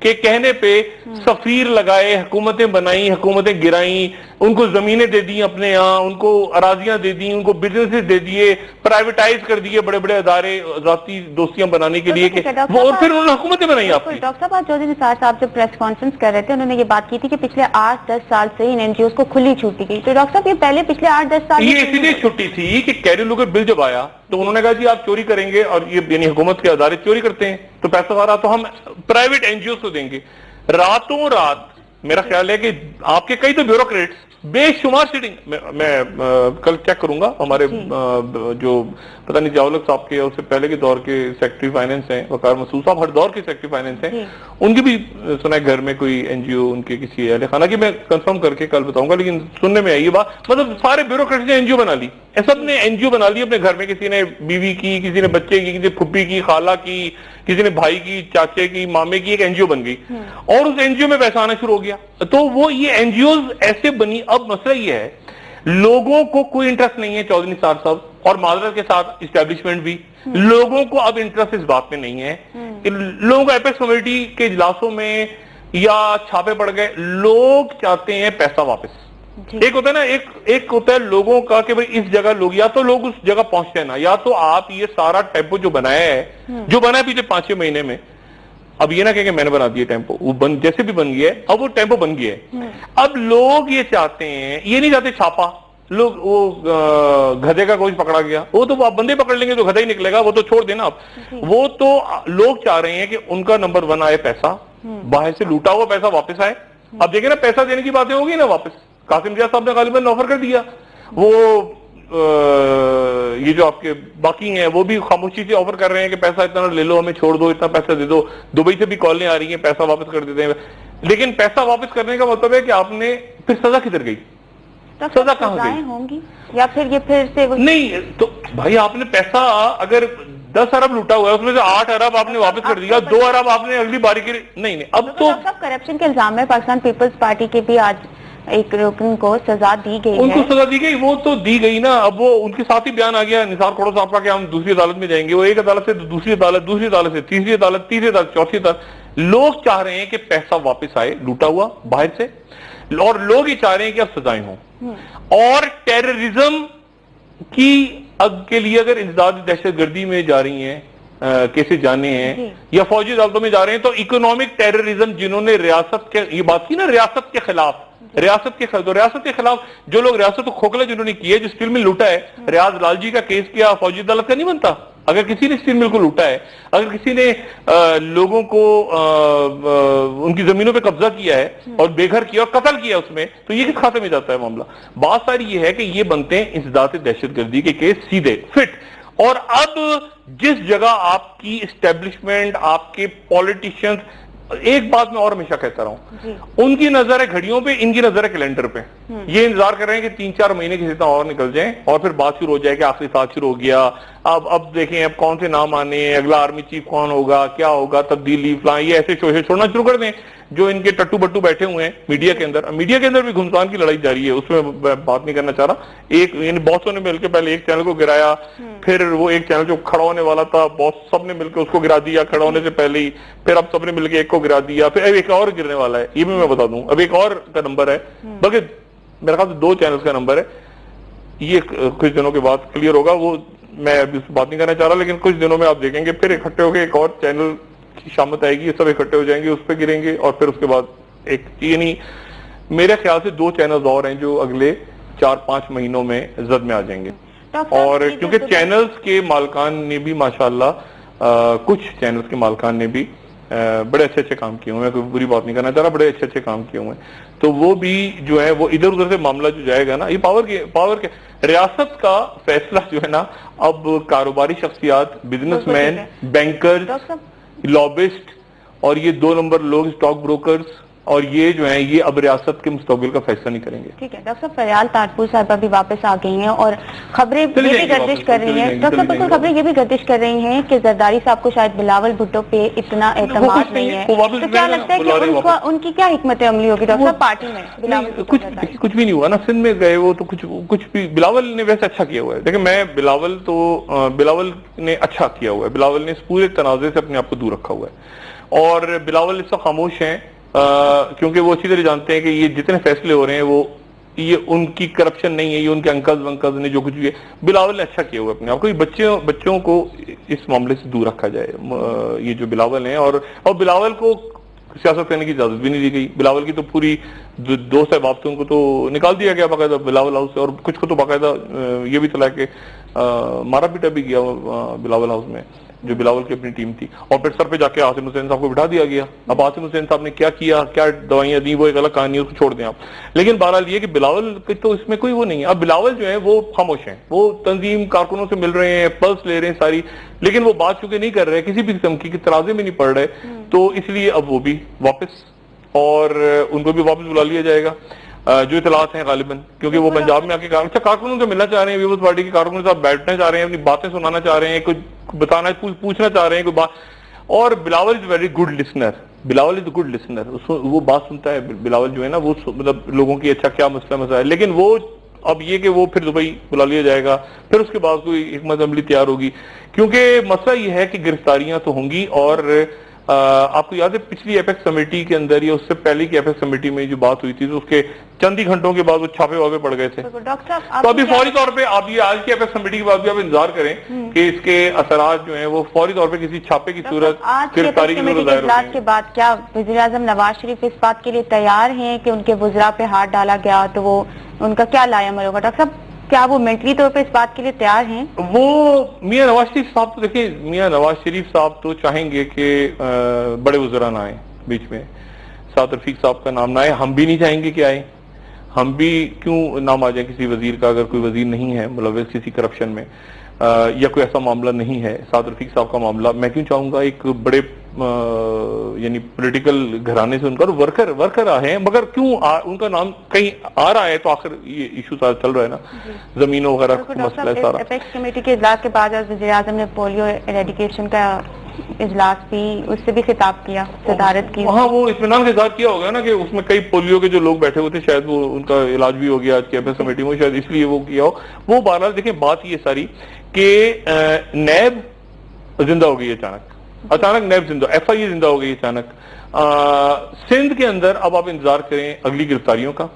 के कहने पे सफीर लगाए, हुकूमतें बनाई, हुकूमतें गिराई, उनको जमीनें दे दी अपने यहाँ, उनको अराजियां दे दी, उनको बिजनेसेस दे दिए, प्राइवेटाइज कर दिए बड़े बड़े अदारे जाती दोस्तियां बनाने के लिए, वो और फिर उन्होंने हुकूमतें बनाई आपकी। डॉक्टर साहब आज चौधरी निसार साहब जब प्रेस कॉन्फ्रेंस कर रहे थे, उन्होंने ये बात की थी कि पिछले 8-10 साल से इन एनजीओ को खुली छूट दी गई। तो डॉक्टर साहब ये पहले पिछले 8-10 साल ये इसीलिए छुट्टी थी कि कैरी लुगर बिल जब आया तो उन्होंने कहा जी आप चोरी करेंगे और ये यानी हुकूमत के अदारे चोरी करते हैं तो पैसा सारा तो हम प्राइवेट एनजीओ को देंगे। रातों रात मेरा ख्याल है कि आपके कई तो ब्यूरोक्रेट्स बेशुमार सीटिंग मैं कल चेक करूंगा, हमारे जो पता नहीं जावलक साहब के उससे पहले के दौर के सेक्रेटरी फाइनेंस हैं, वकार मसूद साहब हर दौर के सेक्रेटरी फाइनेंस हैं, उनकी भी सुना है घर में कोई एनजीओ उनके किसी अहले खाना की, मैं कंफर्म करके कल बताऊंगा, लेकिन सुनने में आई ये बात, मतलब सारे ब्यूरोक्रेट्स ने एनजीओ बना ली, सब ने एनजीओ बना ली अपने घर में, किसी ने बीवी की, किसी ने बच्चे की, किसी ने फुप्पी की, खाला की, किसी ने भाई की, चाचे की, मामे की, एक एनजीओ बन गई और उस एनजीओ में पैसा आना शुरू हो गया। तो वो ये एनजीओ ऐसे बनी। अब मसला ये है लोगों को कोई इंटरेस्ट नहीं है, चौधरी निसार साहब और माजरत के साथ इस्टेब्लिशमेंट भी, लोगों को अब इंटरेस्ट इस बात में नहीं है। लोगों को एपेक्स कमेटी के इजलासों में या छापे पड़ गए, लोग चाहते हैं पैसा वापस। एक होता है ना, एक होता है लोगों का कि भाई इस जगह लोग, या तो लोग उस जगह पहुंचते हैं ना, या तो आप ये सारा टेम्पो जो बनाया है, जो बना है पिछले 5-6 महीने में, अब ये ना कहें मैंने बना दिया टेम्पो, वो जैसे भी बन गया है, अब वो टेम्पो बन गया है। अब लोग ये चाहते हैं, ये नहीं चाहते छापा, लोग वो गधे का कोई पकड़ा गया, वो तो आप बंदे पकड़ लेंगे तो गधा ही निकलेगा, वो तो छोड़ देना आप। वो तो लोग चाह रहे हैं कि उनका नंबर 1 आए, पैसा बाहर से लूटा हुआ पैसा वापस आए। अब देखिए ना, पैसा देने की बातें होगी ना वापस, कासिम रियाज साहब ने गालिबन ऑफर कर दिया, वो ये जो आपके बाकी हैं वो भी खामोशी से ऑफर कर रहे हैं कि पैसा इतना ले लो, हमें छोड़ दो, इतना पैसा दे दो। दुबई से भी कॉलें आ रही हैं, पैसा वापस कर देते हैं, लेकिन पैसा वापस करने का मतलब है कि आपने फिर सजा किधर गई, सजा कहां गई होंगी, या फिर ये फिर से नहीं। तो भाई आपने पैसा अगर 10 अरब लूटा हुआ है, उसमें से 8 अरब आपने वापस कर दिया, 2 अरब आपने अगली बारी के लिए नहीं। अब तो करप्शन के इल्जाम में पाकिस्तान पीपल्स पार्टी के भी आज एक रुकन को सजा दी गई, उनको सजा दी गई, वो तो दी गई ना। अब वो उनके साथ ही बयान आ गया निसार खोड़ो साहब का कि हम दूसरी अदालत में जाएंगे, वो एक अदालत से दूसरी अदालत, दूसरी अदालत से तीसरी अदालत, तीसरी अदालत, चौथी अदालत। لوگ چاہ رہے ہیں کہ پیسہ واپس آئے لوٹا ہوا باہر سے, اور لوگ یہ چاہ رہے ہیں کہ اب سزائیں ہوں, اور ٹیررزم کی کے لیے اگر انسداد دہشت گردی میں جا رہی ہیں کیسے جانے ہیں یا فوجی عدالتوں میں جا رہے ہیں, تو اکنامک ٹیررزم جنہوں نے ریاست کے, یہ بات کی نا ریاست کے خلاف, ریاست کے خلاف جو لوگ ریاست کو کھوکھلا جنہوں نے کیا, جو اسٹیل مل لوٹا ہے, ریاض لال جی کا کیس کیا فوجی عدالت کا نہیں بنتا؟ اگر کسی نے اسٹیل مل کو لوٹا ہے, اگر کسی نے لوگوں کو ان کی زمینوں پہ قبضہ کیا ہے اور بے گھر کیا اور قتل کیا اس میں, تو یہ کس کھاتے میں جاتا ہے معاملہ؟ بات ساری یہ ہے کہ یہ بنتے ہیں انسداد دہشت گردی کے کیس سیدھے فٹ. اور اب جس جگہ آپ کی اسٹیبلشمنٹ, آپ کے پولیٹیشینز, ایک بات میں اور ہمیشہ کہتا رہا ہوں, ان کی نظر ہے گھڑیوں پہ, ان کی نظر ہے کیلنڈر پہ. یہ انتظار کر رہے ہیں کہ 3-4 مہینے کسی طرح اور نکل جائیں اور پھر بات شروع ہو جائے کہ آخری سال شروع ہو گیا, اب دیکھیں اب کون سے نام آنے ہیں, اگلا آرمی چیف کون ہوگا, کیا ہوگا, تبدیلی فلاں, یہ ایسے شوشے چھوڑنا شروع کر دیں جو ان کے ٹٹو بٹو بیٹھے ہوئے ہیں میڈیا کے اندر. میڈیا کے اندر بھی گھمسان کی لڑائی جاری ہے, اس میں بات نہیں کرنا چاہ رہا. ایک یعنی باسوں نے مل کے پہلے ایک چینل کو گرایا, پھر وہ ایک چینل جو کھڑا ہونے والا تھا باس سب نے مل کے اس کو گرا دیا کھڑا ہونے سے پہلے ہی, پھر اب سب نے مل کے ایک کو گرا دیا, پھر اب ایک اور گرنے والا ہے, یہ بھی میں بتا دوں. اب ایک اور کا نمبر ہے, بلکہ میرے خیال سے 2 چینلز کا نمبر ہے, یہ کچھ دنوں کے بعد کلیئر ہوگا. وہ میں ابھی اس پہ بات نہیں کرنا چاہ رہا, لیکن کچھ دنوں میں آپ دیکھیں گے پھر اکٹھے ہو کے ایک اور چینل کی شامت آئے گی, یہ سب اکٹھے ہو جائیں گے, اس پہ گریں گے, اور پھر اس کے بعد ایک, یعنی میرے خیال سے 2 چینلز اور ہیں جو اگلے 4-5 مہینوں میں زد میں آ جائیں گے. اور کیونکہ چینلز کے مالکان نے بھی ماشاءاللہ کچھ چینلز کے مالکان نے بھی بڑے اچھے کام کیے ہوئے ہیں, کوئی بری بات نہیں کرنا چاہ رہا, بڑے اچھے کام کیے ہوئے ہیں, تو وہ بھی جو ہے وہ ادھر ادھر سے معاملہ جو جائے گا نا, یہ پاور کے ریاست کا فیصلہ جو ہے نا اب کاروباری شخصیات, بزنس مین, بینکرز, لابسٹ اور یہ 2 نمبر لوگ اسٹاک بروکرز, اور یہ جو ہیں یہ اب ریاست کے مستقبل کا فیصلہ نہیں کریں گے. ٹھیک ہے ڈاکٹر صاحب, فریال تاجپور صاحبہ بھی واپس آ گئی ہیں اور خبریں یہ بھی گردش کر رہی ہیں, ڈاکٹر صاحب بالکل خبریں یہ بھی گردش کر رہی ہیں کہ زرداری صاحب کو شاید بلاول بھٹو پہ اتنا اعتماد نہیں ہے, تو کیا لگتا ہے کہ ان کی کیا حکمت عملی ہوگی ڈاکٹر صاحب پارٹی میں؟ کچھ بھی نہیں ہوا نا, سندھ میں گئے وہ تو کچھ بھی, بلاول نے ویسے اچھا کیا ہوا ہے. دیکھیں میں بلاول نے اچھا کیا ہوا ہے, بلاول نے اس پورے تنازع سے اپنے آپ کو دور رکھا ہوا ہے, اور بلاول اس وقت خاموش ہیں کیونکہ وہ اچھی طرح جانتے ہیں کہ یہ جتنے فیصلے ہو رہے ہیں وہ یہ ان کی کرپشن نہیں ہے, یہ ان کے انکلز نے جو کچھ بھی ہے. بلاول نے اچھا کیا ہوا اپنے آپ کو, بچوں کو اس معاملے سے دور رکھا جائے, یہ جو بلاول ہیں, اور بلاول کو سیاست کرنے کی اجازت بھی نہیں دی گئی. بلاول کی تو پوری 2 صاحباب تھے ان کو تو نکال دیا گیا باقاعدہ بلاول ہاؤس سے, اور کچھ کو تو باقاعدہ یہ بھی چلا کہ مارا پیٹا بھی گیا بلاول ہاؤس میں جو بلاول کی اپنی ٹیم تھی, اور پھر سر پہ جا کے عاصم حسین صاحب کو بٹھا دیا گیا. اب عاصم حسین صاحب نے کیا کیا دوائیاں دی, وہ ایک الگ کہانی ہے, اس کو چھوڑ دیں آپ. لیکن بہرحال یہ کہ بلاول تو اس میں کوئی وہ نہیں ہے. اب بلاول جو ہے وہ خاموش ہیں, وہ تنظیم کارکنوں سے مل رہے ہیں, پلس لے رہے ہیں ساری, لیکن وہ بات چونکہ نہیں کر رہے کسی بھی قسم کی ترازے میں نہیں پڑ رہے, تو اس لیے اب وہ بھی واپس, اور ان کو بھی واپس بلا لیا جائے گا جو اطلاعات ہیں غالباً, کیونکہ وہ پنجاب میں آ کے کارکنوں سے ملنا چاہ رہے ہیں, پیپلز پارٹی کے کارکنوں کے ساتھ بیٹھنا چاہ رہے ہیں, اپنی باتیں سنانا چاہ رہے ہیں, کچھ بتانا پوچھنا چاہ رہے ہیں کوئی بات. اور Bilawal is very good listener, Bilawal is good listener, وہ بات سنتا ہے بلاول جو ہے نا, وہ مطلب لوگوں کی اچھا کیا مسئلہ ہے. لیکن وہ اب یہ کہ وہ پھر دبئی بلا لیا جائے گا, پھر اس کے بعد کوئی حکمت عملی تیار ہوگی, کیونکہ مسئلہ یہ ہے کہ گرفتاریاں تو ہوں گی. اور آپ کو یاد ہے پچھلی ایپیکس کمیٹی کے اندر یا اس سے پہلے کی ایپیکس کمیٹی میں جو بات ہوئی تھی, تو اس کے چند ہی گھنٹوں کے بعد وہ چھاپے واپے پڑ گئے تھے. تو ابھی فوری طور پہ آپ یہ آج کی ایپیکس کمیٹی کے بعد بھی آپ انتظار کریں کہ اس کے اثرات جو ہیں وہ فوری طور پہ کسی چھاپے کی صورت گرفتاری کی صورت ظاہر ہوگی. کے بعد کیا وزیر اعظم نواز شریف اس بات کے لیے تیار ہیں کہ ان کے وزراء پہ ہاتھ ڈالا گیا تو وہ ان کا کیا لایا عمل ہوگا؟ ڈاکٹر صاحب کیا وہ ملٹری طور پہ اس بات کے لیے تیار ہیں؟ وہ میاں نواز شریف صاحب تو دیکھیں, میاں نواز شریف صاحب تو چاہیں گے کہ بڑے وزراء نہ آئیں بیچ میں, سعد رفیق صاحب کا نام نہ آئے, ہم بھی نہیں چاہیں گے کہ آئیں, ہم بھی کیوں نام آ جائیں کسی وزیر کا, اگر کوئی وزیر نہیں ہے ملوث کسی کرپشن میں یا کوئی ایسا معاملہ نہیں ہے سعد رفیق صاحب کا معاملہ, میں کیوں چاہوں گا ایک بڑے یعنی پولیٹیکل گھرانے سے ان کا ورکر آئے ہیں, مگر کیوں ان کا نام کہیں آ رہا ہے, تو آخر یہ ایشو سارا چل رہا ہے نا, زمینوں وغیرہ کا مسئلہ ہے سارا. ایپیکس کمیٹی کے اجلاس کے بعد وزیر اعظم نے پولیو ایریڈیکیشن کا اجلاس بھی, اس سے بھی خطاب کیا, صدارت کی. ہاں وہ اطمینان کا اظہار کیا ہوگا نا کہ اس میں کئی پولیو کے جو لوگ بیٹھے ہوئے تھے شاید وہ ان کا علاج بھی ہو گیا آج کی ایپیکس کمیٹی میں, شاید اس لیے وہ کیا ہو. وہ بہرحال دیکھیں بات یہ ساری کہ نیب زندہ ہو گئی اچانک, अचानक नैब जिंदा, FIA जिंदा हो गई अचानक। सिंध के अंदर अब आप इंतजार करें अगली गिरफ्तारियों का।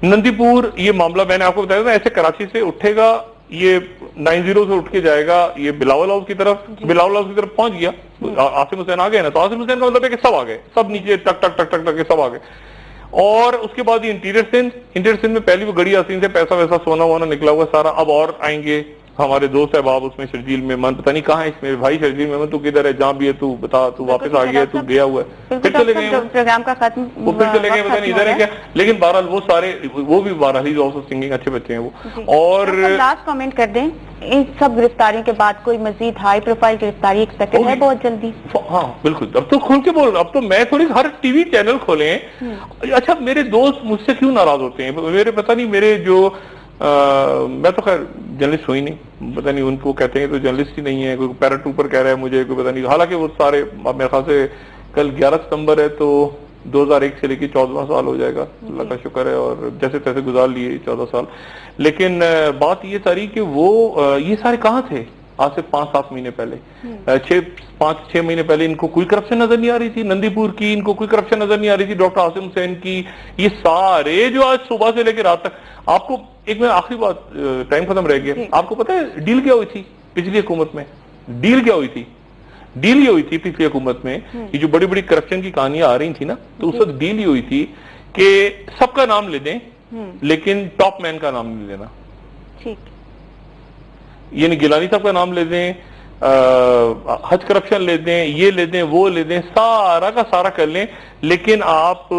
नंदीपुर ये मामला मैंने आपको बताया था, ऐसे कराची से उठेगा, ये 90 से उठ के जाएगा ये बिलावल हाउस की तरफ, बिलावल हाउस की तरफ पहुंच गया, आसिम हुसैन आ गए ना, तो आसिम हुसैन का मतलब है कि सब आ गए, सब नीचे टक टक टक टक टक के सब आ गए। और उसके बाद ये इंटीरियर सिंध में पहली वो गड़ी यासीन से पैसा वैसा सोना वोना निकला हुआ सारा, अब और आएंगे हमारे दोस्त अहबाब उसमें, शर्जील मेमन, पता नहीं कहाँ है इसमें भाई, शर्जील मेमन तू किधर है, जहाँ भी है तू बता, तू वापस आ गया, तू गया हुआ है, फिर चले गए प्रोग्राम का खत्म, वो फिर चले गए, पता नहीं इधर है क्या। लेकिन बहरहाल वो सारे, वो भी बहरहाल ही ऑल्सो सिंगिंग, अच्छे बच्चे हैं वो। और लास्ट कमेंट कर दें, इन सब गिरफ्तारियों के बाद कोई मजीद हाई प्रोफाइल गिरफ्तारी एक्सपेक्टेड है बहुत जल्दी? हाँ बिल्कुल, अब तो खुल के बोल, अब तो मैं थोड़ी, हर टीवी चैनल खोले। अच्छा मेरे दोस्त मुझसे क्यों नाराज होते हैं, मेरे पता नहीं, मेरे जो मैं तो खैर जर्नलिस्ट हुई नहीं, पता नहीं उनको कहते हैं तो जर्नलिस्ट ही नहीं है, कोई पैराट्रूपर कह रहा है मुझे, कोई पता नहीं, हालांकि वो सारे, मेरे ख्याल से कल 11 सितंबर है तो 2001 से लेकर 14वां साल हो जाएगा, अल्लाह का शुक्र है, और जैसे तैसे गुजार लिए 14 साल। लेकिन बात ये सारी कि वो ये सारे कहाँ थे आज से 5-7 महीने पहले, 5-6 महीने पहले इनको कोई करप्शन नजर नहीं आ रही थी, नंदीपुर की इनको कोई करप्शन नजर नहीं आ रही थी, डॉक्टर आसिम हुसैन की, ये सारे जो आज सुबह से लेकर रात तक। आपको एक मिनट आखिरी बात, टाइम खत्म रह गया, आपको पता है डील क्या हुई थी पिछली हुकूमत में? डील क्या हुई थी? डील ये हुई थी पिछली हुकूमत में, ये जो बड़ी बड़ी करप्शन की कहानियां आ रही थी ना, तो उस वक्त डील ये हुई थी कि सबका नाम ले दें लेकिन टॉप मैन का नाम नहीं लेना। ठीक, यानी गिलानी साहब का नाम ले दें, हज करप्शन ले दें, ये ले दें, वो ले दें, सारा का सारा कर लें, लेकिन आप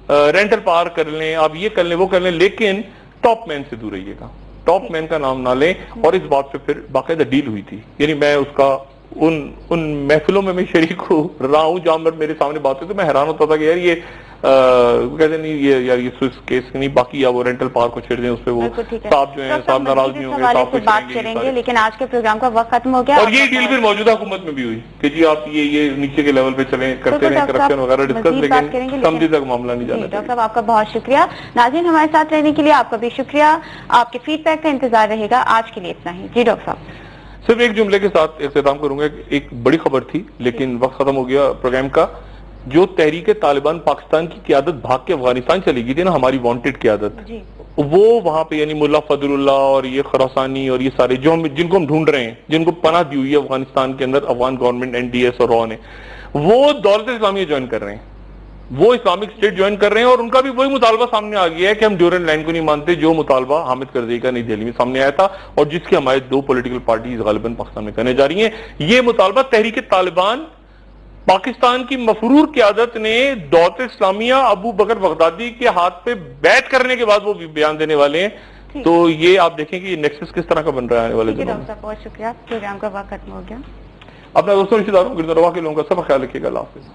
रेंटल पार कर लें, आप ये कर लें, वो कर लें, लेकिन टॉप मैन से दूर रहिएगा, टॉप मैन का नाम ना लें। और इस बात पे फिर बाकायदा डील हुई थी, यानी मैं उसका उन महफिलों में मैं शरीक रहा हूं जहां पर मेरे सामने बात हुई, तो मैं हैरान होता था कि यार ये कहते नहीं, ये यार ये स्विस केस नहीं, बाकी या वो रेंटल पार्क को छेड़ दें, उस पर वो साहब जो है साहब नाराज नहीं होंगे, साहब कुछ बात करेंगे। लेकिन आज के प्रोग्राम का वक्त खत्म हो गया, और ये डील फिर मौजूदा हुकूमत में भी हुई कि जी आप ये नीचे के लेवल पे चलें, करते रहें करप्शन वगैरह डिस्कस, लेकिन समझी तक मामला नहीं जाना। डॉक्टर साहब आपका बहुत शुक्रिया, नाज़रीन हमारे साथ रहने के लिए आपका भी शुक्रिया, आपके फीडबैक का इंतजार रहेगा। आज के लिए इतना ही जी डॉक्टर साहब। सिर्फ एक जुमले के साथ इख्तिताम करूंगा, एक बड़ी खबर थी लेकिन वक्त खत्म हो गया प्रोग्राम का। जो तहरीक तालिबान पाकिस्तान की क़यादत भाग के अफगानिस्तान चली गई थी ना, हमारी वांटेड क़यादत, वो वहां पे यानी मुल्ला फजलुल्लाह और ये खरासानी और ये सारे जो जिनको हम ढूंढ रहे हैं, जिनको पनाह दी हुई है अफगानिस्तान के अंदर अफगान गवर्नमेंट, NDS और रॉ ने, वो दौलत इस्लामिया ज्वाइन कर रहे हैं, वो इस्लामिक स्टेट ज्वाइन कर रहे हैं। और उनका भी वही मुतालबा सामने आ गया है कि हम ड्यूरेंट लाइन को नहीं मानते, जो मुतालबा हामिद करज़ई का नई दिल्ली में सामने आया था और जिसकी हमारे 2 पॉलिटिकल पार्टीज गालिबन पाकिस्तान में करने जा रही हैं। ये मुतालबा तहरीक तालिबान पाकिस्तान की मफरूर क़यादत ने दौलत इस्लामिया अबू बकर बगदादी के हाथ पे बैठ करने के बाद वो बयान देने वाले हैं। तो ये आप देखें कि ये नेक्सस किस तरह का बन रहा है आने वाले दिनों में। बहुत शुक्रिया, प्रोग्राम का वक्त खत्म हो गया। अपना दोस्तों रिश्तेदारों गिरदरवा के लोगों का सब ख्याल रखिएगा। अल्लाह हाफिज़।